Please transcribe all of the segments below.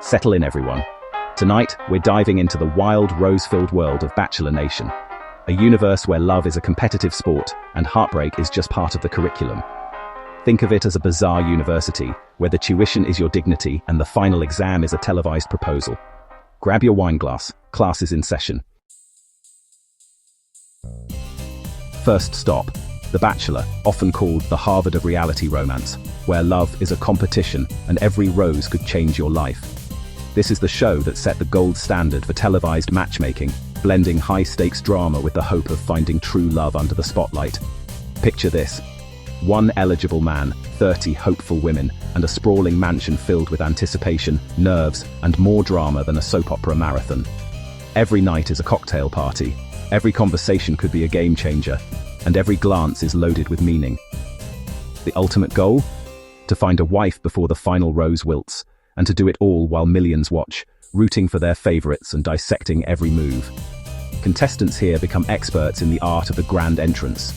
Settle in, everyone. Tonight, we're diving into the wild, rose-filled world of Bachelor Nation, a universe where love is a competitive sport and heartbreak is just part of the curriculum. Think of it as a bizarre university, where the tuition is your dignity and the final exam is a televised proposal. Grab your wine glass, class is in session. First stop, The Bachelor, often called the Harvard of reality romance, where love is a competition and every rose could change your life. This is the show that set the gold standard for televised matchmaking, blending high-stakes drama with the hope of finding true love under the spotlight. Picture this: one eligible man, 30 hopeful women, and a sprawling mansion filled with anticipation, nerves, and more drama than a soap opera marathon. Every night is a cocktail party, every conversation could be a game changer, and every glance is loaded with meaning. The ultimate goal? To find a wife before the final rose wilts, and to do it all while millions watch, rooting for their favorites and dissecting every move. Contestants here become experts in the art of the grand entrance.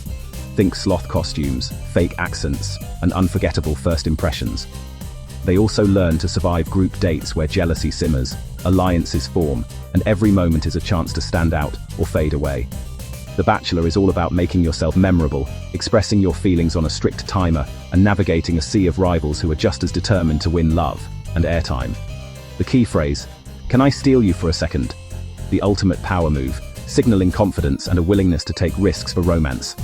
Think sloth costumes, fake accents, and unforgettable first impressions. They also learn to survive group dates where jealousy simmers, alliances form, and every moment is a chance to stand out or fade away. The Bachelor is all about making yourself memorable, expressing your feelings on a strict timer, and navigating a sea of rivals who are just as determined to win love and airtime. The key phrase: "Can I steal you for a second?" The ultimate power move, signaling confidence and a willingness to take risks for romance.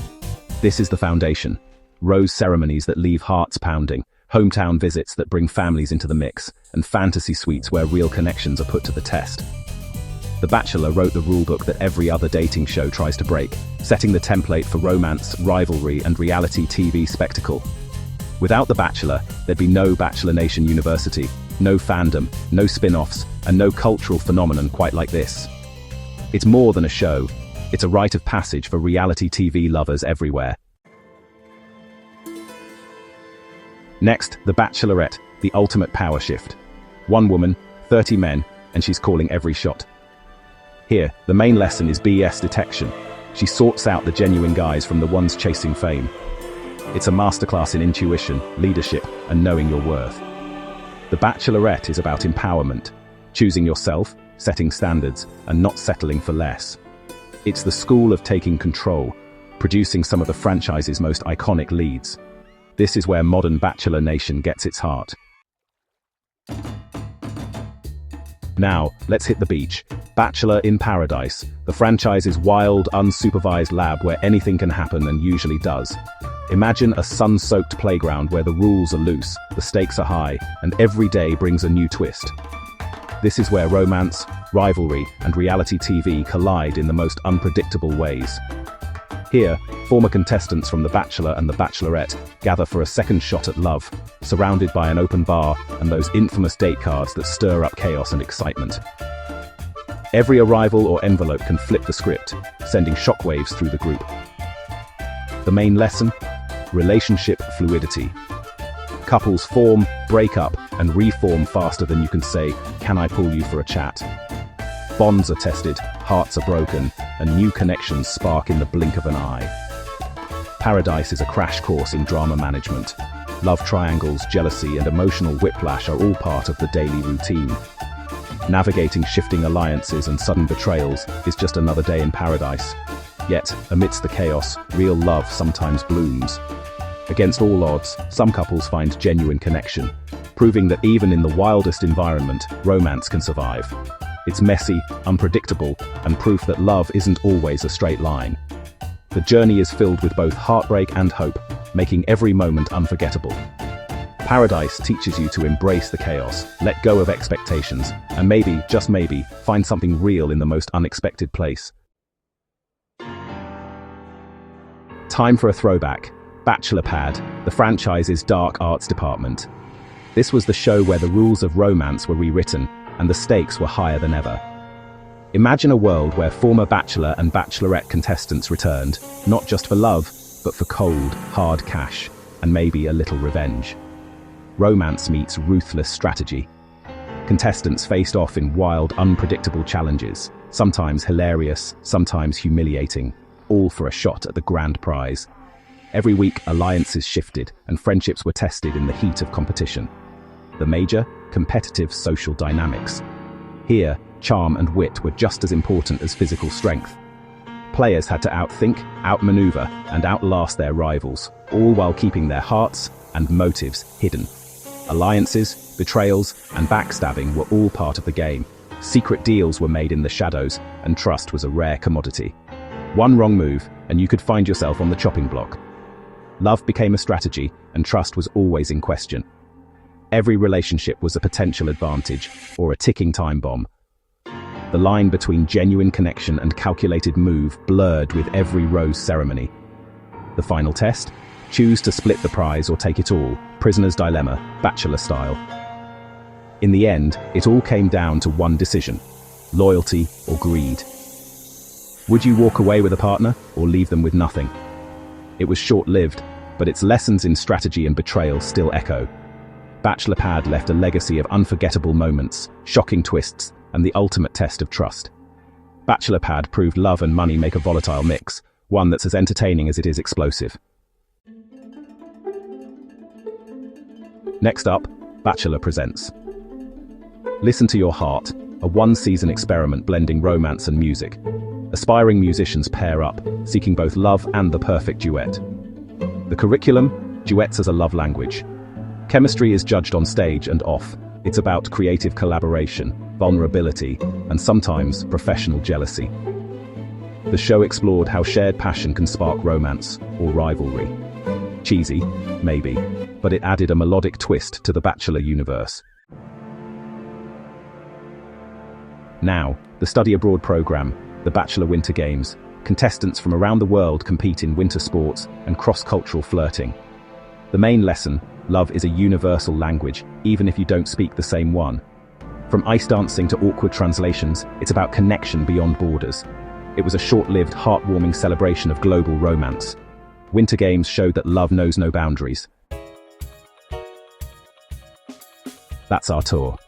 This is the foundation. Rose ceremonies that leave hearts pounding, hometown visits that bring families into the mix, and fantasy suites where real connections are put to the test. The Bachelor wrote the rulebook that every other dating show tries to break, setting the template for romance, rivalry, and reality TV spectacle. Without The Bachelor, there'd be no Bachelor Nation University, no fandom, no spin-offs, and no cultural phenomenon quite like this. It's more than a show. It's a rite of passage for reality TV lovers everywhere. Next, The Bachelorette, the ultimate power shift. One woman, 30 men, and she's calling every shot. Here, the main lesson is BS detection. She sorts out the genuine guys from the ones chasing fame. It's a masterclass in intuition, leadership, and knowing your worth. The Bachelorette is about empowerment, choosing yourself, setting standards, and not settling for less. It's the school of taking control, producing some of the franchise's most iconic leads. This is where modern Bachelor Nation gets its heart. Now, let's hit the beach. Bachelor in Paradise, the franchise's wild, unsupervised lab where anything can happen and usually does. Imagine a sun-soaked playground where the rules are loose, the stakes are high, and every day brings a new twist. This is where romance, rivalry, and reality TV collide in the most unpredictable ways. Here, former contestants from The Bachelor and The Bachelorette gather for a second shot at love, surrounded by an open bar and those infamous date cards that stir up chaos and excitement. Every arrival or envelope can flip the script, sending shockwaves through the group. The main lesson? Relationship fluidity. Couples form, break up, and reform faster than you can say, "Can I pull you for a chat?" Bonds are tested, hearts are broken, and new connections spark in the blink of an eye. Paradise is a crash course in drama management. Love triangles, jealousy, and emotional whiplash are all part of the daily routine. Navigating shifting alliances and sudden betrayals is just another day in paradise. Yet, amidst the chaos, real love sometimes blooms. Against all odds, some couples find genuine connection, proving that even in the wildest environment, romance can survive. It's messy, unpredictable, and proof that love isn't always a straight line. The journey is filled with both heartbreak and hope, making every moment unforgettable. Paradise teaches you to embrace the chaos, let go of expectations, and maybe, just maybe, find something real in the most unexpected place. Time for a throwback. Bachelor Pad, the franchise's dark arts department. This was the show where the rules of romance were rewritten, and the stakes were higher than ever. Imagine a world where former Bachelor and Bachelorette contestants returned, not just for love, but for cold, hard cash, and maybe a little revenge. Romance meets ruthless strategy. Contestants faced off in wild, unpredictable challenges, sometimes hilarious, sometimes humiliating, all for a shot at the grand prize. Every week, alliances shifted, and friendships were tested in the heat of competition. the major, competitive social dynamics. Here, charm and wit were just as important as physical strength. Players had to outthink, outmaneuver, and outlast their rivals, all while keeping their hearts and motives hidden. Alliances, betrayals, and backstabbing were all part of the game. Secret deals were made in the shadows, and trust was a rare commodity. One wrong move, and you could find yourself on the chopping block. Love became a strategy, and trust was always in question. Every relationship was a potential advantage, or a ticking time bomb. The line between genuine connection and calculated move blurred with every rose ceremony. The final test? Choose to split the prize or take it all. Prisoner's dilemma, Bachelor style. In the end, it all came down to one decision: loyalty or greed. Would you walk away with a partner or leave them with nothing? It was short-lived, but its lessons in strategy and betrayal still echo. Bachelor Pad left a legacy of unforgettable moments, shocking twists, and the ultimate test of trust. Bachelor Pad proved love and money make a volatile mix, one that's as entertaining as it is explosive. Next up, Bachelor presents. Listen to Your Heart, a one-season experiment blending romance and music. Aspiring musicians pair up, seeking both love and the perfect duet. The curriculum: duets as a love language. Chemistry is judged on stage and off. It's about creative collaboration, vulnerability, and sometimes professional jealousy. The show explored how shared passion can spark romance or rivalry. Cheesy, maybe, but it added a melodic twist to the Bachelor universe. Now, the study abroad program, the Bachelor Winter Games. Contestants from around the world compete in winter sports and cross-cultural flirting. The main lesson: love is a universal language, even if you don't speak the same one. From ice dancing to awkward translations, it's about connection beyond borders. It was a short-lived, heartwarming celebration of global romance. Winter Games showed that love knows no boundaries. That's our tour.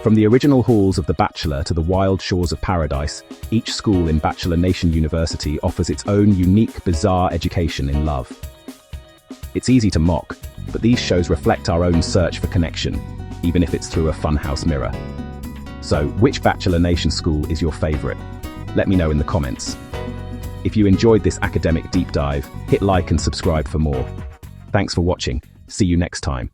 From the original halls of The Bachelor to the wild shores of paradise, each school in Bachelor Nation University offers its own unique, bizarre education in love. It's easy to mock, but these shows reflect our own search for connection, even if it's through a funhouse mirror. So, which Bachelor Nation school is your favorite? Let me know in the comments. If you enjoyed this academic deep dive, hit like and subscribe for more. Thanks for watching. See you next time.